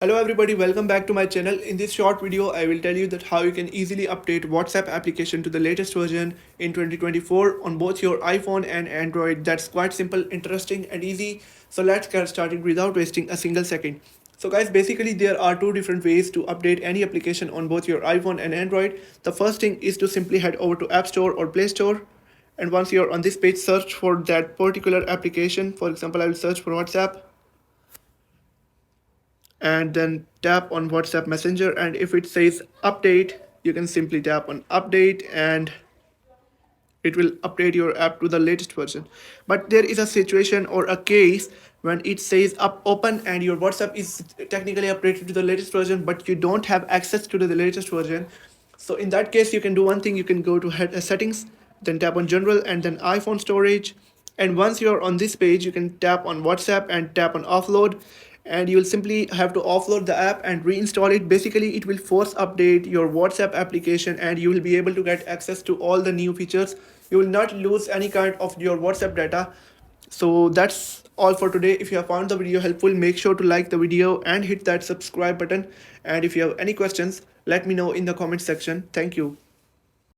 Hello everybody, welcome back to my channel. In this short video, I will tell you that how you can easily update WhatsApp application to the latest version in 2024 on both your iPhone and Android. That's quite simple, interesting and easy. So let's get started without wasting a single second. So guys, basically there are two different ways to update any application on both your iPhone and Android. The first thing is to simply head over to App Store or Play Store. And once you're on this page, search for that particular application. For example, I will search for WhatsApp and then tap on WhatsApp Messenger, and if it says update, you can simply tap on update and it will update your app to the latest version. But there is a situation or a case when it says up open and your WhatsApp is technically updated to the latest version but you don't have access to the latest version. So in that case you can do one thing. You can go to settings, then tap on general and then iPhone storage, and once you're on this page you can tap on WhatsApp and tap on offload, and you will simply have to offload the app and reinstall it. Basically it will force update your WhatsApp application and you will be able to get access to all the new features. You will not lose any kind of your WhatsApp data. So that's all for today. If you have found the video helpful, make sure to like the video and hit that subscribe button, and if you have any questions let me know in the comment section. Thank you.